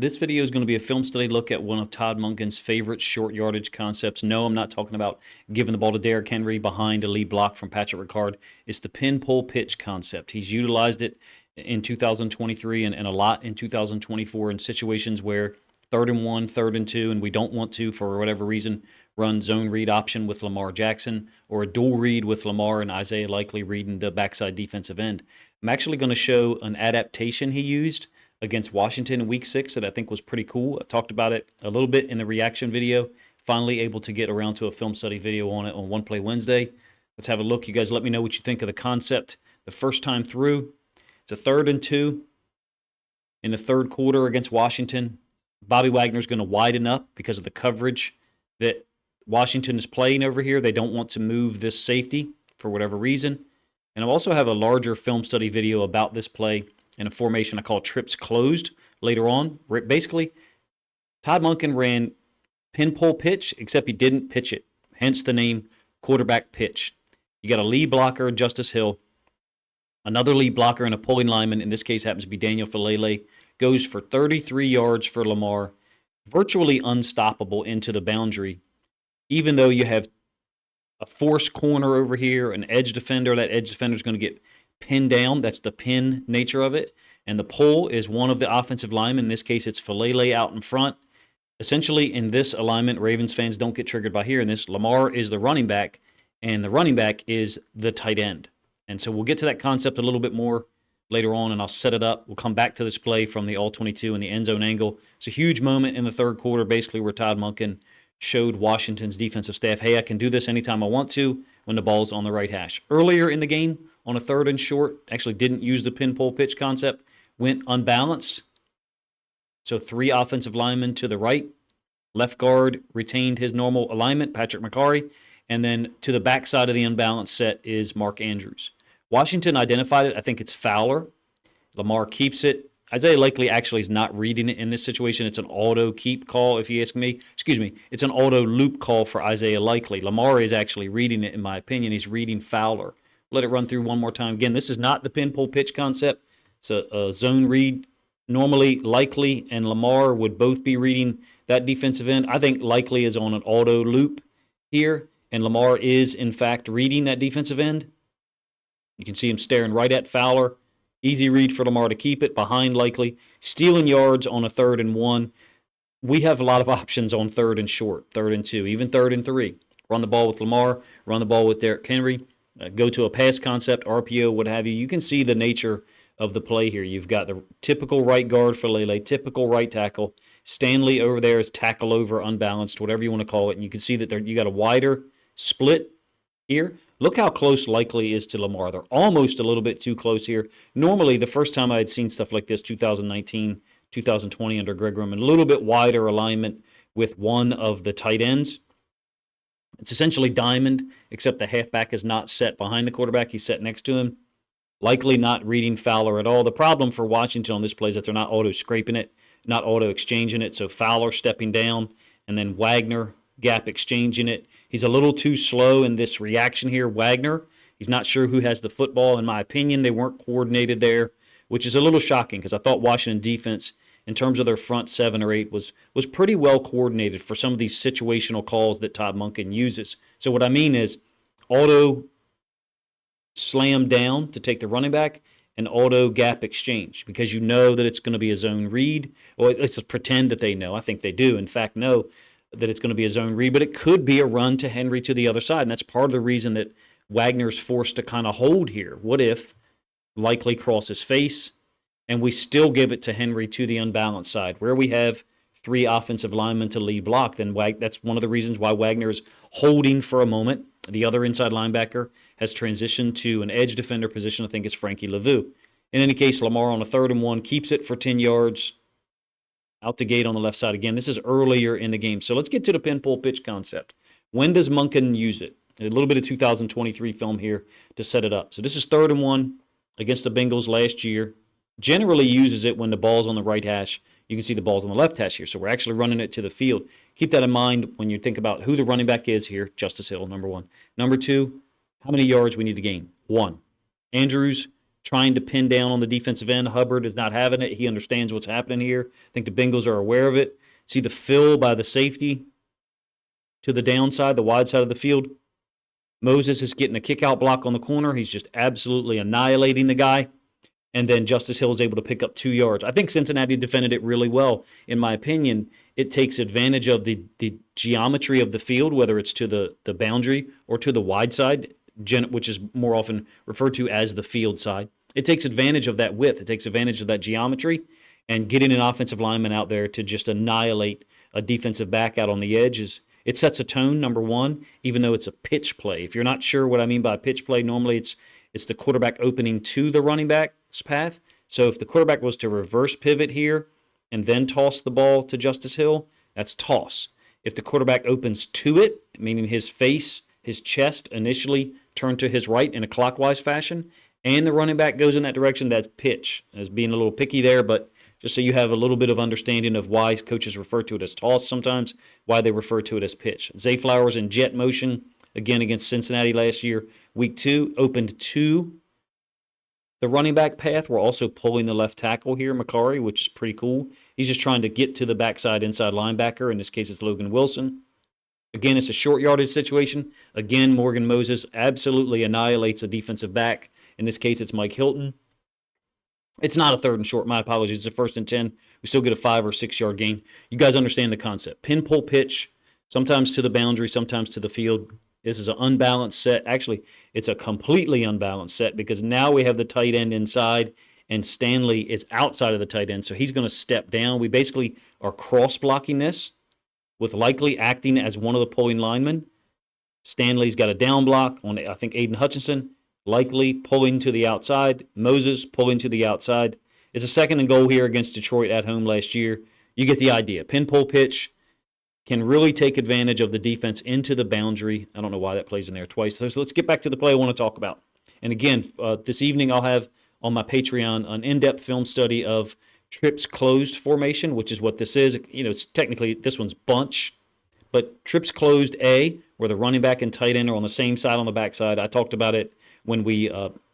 This video is going to be a film study look at one of Todd Monken's favorite short yardage concepts. No, I'm not talking about giving the ball to Derrick Henry behind a lead block from Patrick Ricard. It's the pin pull pitch concept. He's utilized it in 2023 and a lot in 2024 in situations where 3rd and 1, 3rd and 2, and we don't want to, for whatever reason, run zone read option with Lamar Jackson or a dual read with Lamar and Isaiah Likely reading the backside defensive end. I'm actually going to show an adaptation he used against Washington in Week 6 that I think was pretty cool. I talked about it a little bit in the reaction video. Finally able to get around to a film study video on it on One Play Wednesday. Let's have a look. You guys let me know what you think of the concept the first time through. It's a 3rd and 2 in the 3rd quarter against Washington. Bobby Wagner's going to widen up because of the coverage that Washington is playing over here. They don't want to move this safety for whatever reason. And I'll also have a larger film study video about this play in a formation I call trips closed later on. Basically, Todd Monken ran pin pull pitch, except he didn't pitch it. Hence the name quarterback pitch. You got a lead blocker, Justice Hill. Another lead blocker and a pulling lineman, in this case happens to be Daniel Falele, goes for 33 yards for Lamar. Virtually unstoppable into the boundary. Even though you have a force corner over here, an edge defender, that edge defender is going to get pinned down. That's the pin nature of it. And the pull is one of the offensive linemen. In this case, it's Falele out in front. Essentially, in this alignment, Ravens fans don't get triggered by hearing this. Lamar is the running back, and the running back is the tight end. And so we'll get to that concept a little bit more later on, and I'll set it up. We'll come back to this play from the all-22 and the end zone angle. It's a huge moment in the 3rd quarter, basically, where Todd Monken showed Washington's defensive staff, hey, I can do this anytime I want to when the ball's on the right hash. Earlier in the game, on a 3rd and short, actually didn't use the pin pull pitch concept, went unbalanced. So 3 offensive linemen to the right. Left guard retained his normal alignment, Patrick McCarry. And then to the backside of the unbalanced set is Mark Andrews. Washington identified it. I think it's Fowler. Lamar keeps it. Isaiah Likely actually is not reading it in this situation. It's an auto keep call, if you ask me. Excuse me. It's an auto loop call for Isaiah Likely. Lamar is actually reading it, in my opinion. He's reading Fowler. Let it run through one more time. Again, this is not the pin pull pitch concept. It's a zone read. Normally, Likely and Lamar would both be reading that defensive end. I think Likely is on an auto loop here, and Lamar is, in fact, reading that defensive end. You can see him staring right at Fowler. Easy read for Lamar to keep it behind Likely. Stealing yards on a 3rd and 1. We have a lot of options on 3rd and short, 3rd and 2, even 3rd and 3. Run the ball with Lamar, run the ball with Derrick Henry, go to a pass concept, RPO, what have you. You can see the nature of the play here. You've got the typical right guard for Lele, typical right tackle. Stanley over there is tackle over, unbalanced, whatever you want to call it. And you can see that you got a wider split here. Look how close Likely is to Lamar. They're almost a little bit too close here. Normally, the first time I had seen stuff like this, 2019, 2020 under Greg Roman, a little bit wider alignment with one of the tight ends. It's essentially diamond, except the halfback is not set behind the quarterback. He's set next to him. Likely not reading Fowler at all. The problem for Washington on this play is that they're not auto-scraping it, not auto-exchanging it. So Fowler stepping down, and then Wagner gap exchanging it. He's a little too slow in this reaction here. Wagner, he's not sure who has the football. In my opinion, they weren't coordinated there, which is a little shocking because I thought Washington defense, in terms of their front 7 or 8, was pretty well coordinated for some of these situational calls that Todd Monken uses. So what I mean is auto slam down to take the running back and auto gap exchange because you know that it's going to be a zone read, or let's pretend that they know. I think they do, in fact, know that it's going to be a zone read, but it could be a run to Henry to the other side, and that's part of the reason that Wagner's forced to kind of hold here. What if Likely crosses face and we still give it to Henry to the unbalanced side where we have 3 offensive linemen to lead block? Then that's one of the reasons why Wagner is holding for a moment. The other inside linebacker has transitioned to an edge defender position. I think it's Frankie Lavu. In any case, Lamar on a 3rd and 1 keeps it for 10 yards. Out the gate on the left side. Again, this is earlier in the game. So let's get to the pin pull pitch concept. When does Monken use it? A little bit of 2023 film here to set it up. So this is 3rd and 1 against the Bengals last year. Generally uses it when the ball's on the right hash. You can see the ball's on the left hash here. So we're actually running it to the field. Keep that in mind when you think about who the running back is here. Justice Hill, number 1. Number 2, how many yards we need to gain? 1. Andrews trying to pin down on the defensive end. Hubbard is not having it. He understands what's happening here. I think the Bengals are aware of it. See the fill by the safety to the downside, the wide side of the field. Moses is getting a kick-out block on the corner. He's just absolutely annihilating the guy. And then Justice Hill is able to pick up 2 yards. I think Cincinnati defended it really well. In my opinion, it takes advantage of the geometry of the field, whether it's to the boundary or to the wide side, which is more often referred to as the field side. It takes advantage of that width. It takes advantage of that geometry, and getting an offensive lineman out there to just annihilate a defensive back out on the edge it sets a tone, number one, even though it's a pitch play. If you're not sure what I mean by pitch play, normally it's the quarterback opening to the running back's path. So if the quarterback was to reverse pivot here and then toss the ball to Justice Hill, that's toss. If the quarterback opens to it, meaning his face, his chest initially turned to his right in a clockwise fashion, and the running back goes in that direction, that's pitch. As being a little picky there, but just so you have a little bit of understanding of why coaches refer to it as toss sometimes, why they refer to it as pitch. Zay Flowers in jet motion, again against Cincinnati last year. Week 2, opened to the running back path. We're also pulling the left tackle here, Macari, which is pretty cool. He's just trying to get to the backside inside linebacker. In this case, it's Logan Wilson. Again, it's a short yardage situation. Again, Morgan Moses absolutely annihilates a defensive back. In this case, it's Mike Hilton. It's not a 3rd and short. My apologies. It's a 1st and 10. We still get a 5 or 6 yard gain. You guys understand the concept. Pin, pull, pitch, sometimes to the boundary, sometimes to the field. This is an unbalanced set. Actually, it's a completely unbalanced set because now we have the tight end inside and Stanley is outside of the tight end, so he's going to step down. We basically are cross-blocking this with likely acting as one of the pulling linemen. Stanley's got a down block on, I think, Aiden Hutchinson. Likely pulling to the outside. Moses pulling to the outside. It's a 2nd and goal here against Detroit at home last year. You get the idea. Pin, pull, pitch can really take advantage of the defense into the boundary. I don't know why that plays in there twice. So let's get back to the play I want to talk about. And again, this evening I'll have on my Patreon an in-depth film study of trips closed formation, which is what this is. You know, it's technically this one's bunch, but trips closed A, where the running back and tight end are on the same side on the backside. I talked about it when we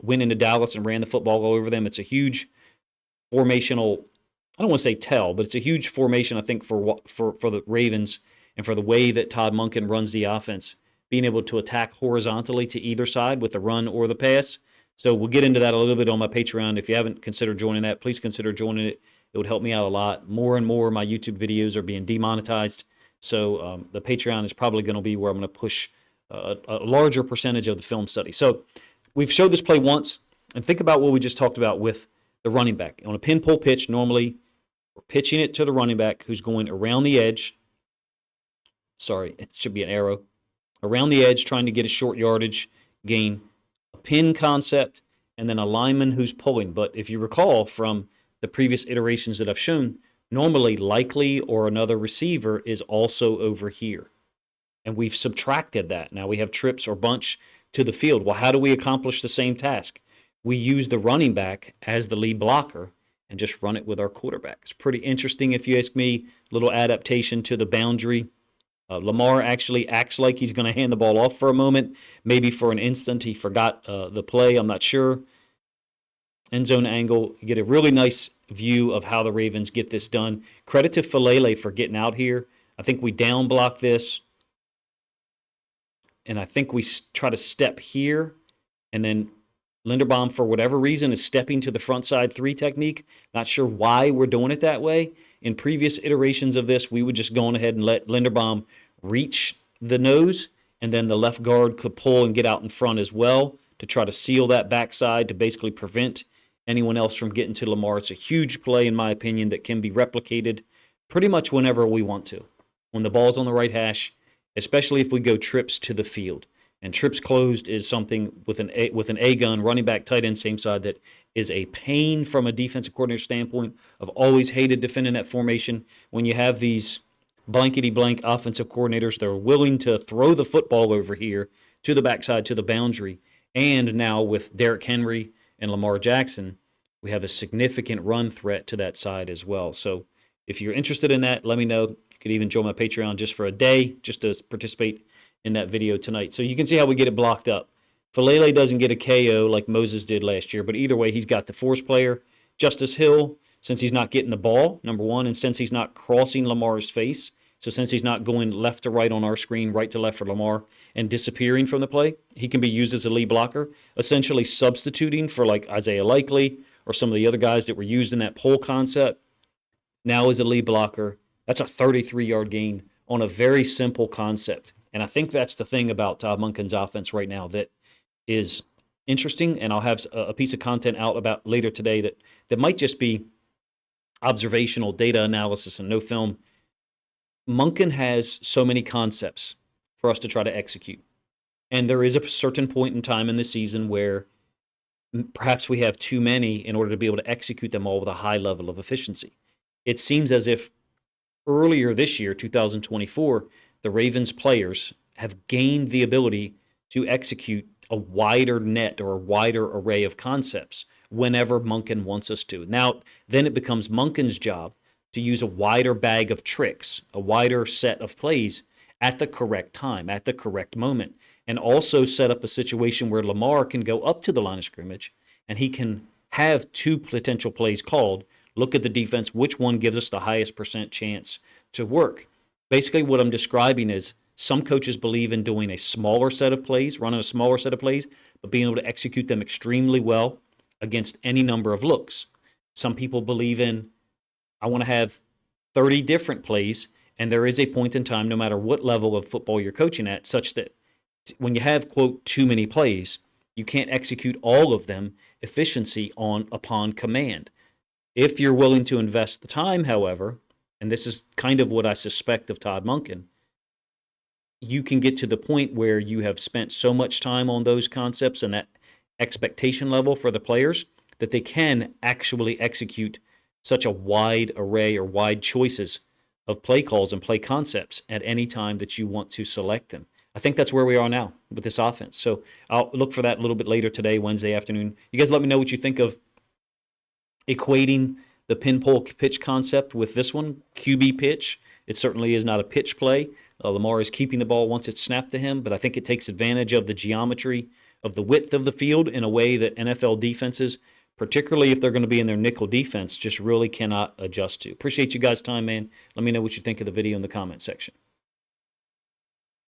went into Dallas and ran the football all over them. It's a huge formational, I don't want to say tell, but it's a huge formation, I think, for the Ravens and for the way that Todd Monken runs the offense, being able to attack horizontally to either side with the run or the pass. So we'll get into that a little bit on my Patreon. If you haven't considered joining that, please consider joining it. It would help me out a lot. More and more of my YouTube videos are being demonetized. So the Patreon is probably going to be where I'm going to push a larger percentage of the film study. So we've showed this play once, and think about what we just talked about with the running back. On a pin pull pitch, normally we're pitching it to the running back who's going around the edge. Sorry, it should be an arrow. Around the edge, trying to get a short yardage gain. A pin concept, and then a lineman who's pulling. But if you recall from the previous iterations that I've shown, normally likely or another receiver is also over here. And we've subtracted that. Now we have trips or bunch to the field. Well, how do we accomplish the same task? We use the running back as the lead blocker and just run it with our quarterback. It's pretty interesting if you ask me. Little adaptation to the boundary. Lamar actually acts like he's going to hand the ball off for a moment. Maybe for an instant he forgot the play. I'm not sure. End zone angle. You get a really nice view of how the Ravens get this done. Credit to Falele for getting out here. I think we down block this. And I think we try to step here. And then Linderbaum, for whatever reason, is stepping to the front side 3 technique. Not sure why we're doing it that way. In previous iterations of this, we would just go on ahead and let Linderbaum reach the nose, and then the left guard could pull and get out in front as well to try to seal that backside to basically prevent anyone else from getting to Lamar. It's a huge play, in my opinion, that can be replicated pretty much whenever we want to. When the ball's on the right hash, especially if we go trips to the field. And trips closed is something with an A gun, running back, tight end, same side, that is a pain from a defensive coordinator standpoint. I've always hated defending that formation. When you have these blankety-blank offensive coordinators, they're willing to throw the football over here to the backside, to the boundary. And now with Derrick Henry and Lamar Jackson, we have a significant run threat to that side as well. So if you're interested in that, let me know. You could even join my Patreon just for a day, just to participate in that video tonight. So you can see how we get it blocked up. Falele doesn't get a KO like Moses did last year, but either way, he's got the force player. Justice Hill, since he's not getting the ball, number one, and since he's not crossing Lamar's face, so since he's not going left to right on our screen, right to left for Lamar, and disappearing from the play, he can be used as a lead blocker, essentially substituting for like Isaiah Likely or some of the other guys that were used in that pole concept. Now as a lead blocker, that's a 33-yard gain on a very simple concept. And I think that's the thing about Todd Monken's offense right now that is interesting. And I'll have a piece of content out about later today that might just be observational data analysis and no film. Monken has so many concepts for us to try to execute. And there is a certain point in time in the season where perhaps we have too many in order to be able to execute them all with a high level of efficiency. It seems as if earlier this year, 2024, the Ravens players have gained the ability to execute a wider net or a wider array of concepts whenever Monken wants us to. Now, then it becomes Monken's job to use a wider bag of tricks, a wider set of plays at the correct time, at the correct moment, and also set up a situation where Lamar can go up to the line of scrimmage and he can have two potential plays called, look at the defense, which one gives us the highest percent chance to work. Basically, what I'm describing is some coaches believe in doing a smaller set of plays, running a smaller set of plays, but being able to execute them extremely well against any number of looks. Some people believe in, I want to have 30 different plays, and there is a point in time, no matter what level of football you're coaching at, such that when you have, quote, too many plays, you can't execute all of them efficiency upon command. If you're willing to invest the time, however, and this is kind of what I suspect of Todd Monken, you can get to the point where you have spent so much time on those concepts and that expectation level for the players that they can actually execute such a wide array or wide choices of play calls and play concepts at any time that you want to select them. I think that's where we are now with this offense. So I'll look for that a little bit later today, Wednesday afternoon. You guys let me know what you think of equating the pin pull pitch concept with this one, QB pitch. It certainly is not a pitch play. Lamar is keeping the ball once it's snapped to him, but I think it takes advantage of the geometry of the width of the field in a way that NFL defenses, particularly if they're going to be in their nickel defense, just really cannot adjust to. Appreciate you guys' time, man. Let me know what you think of the video in the comment section.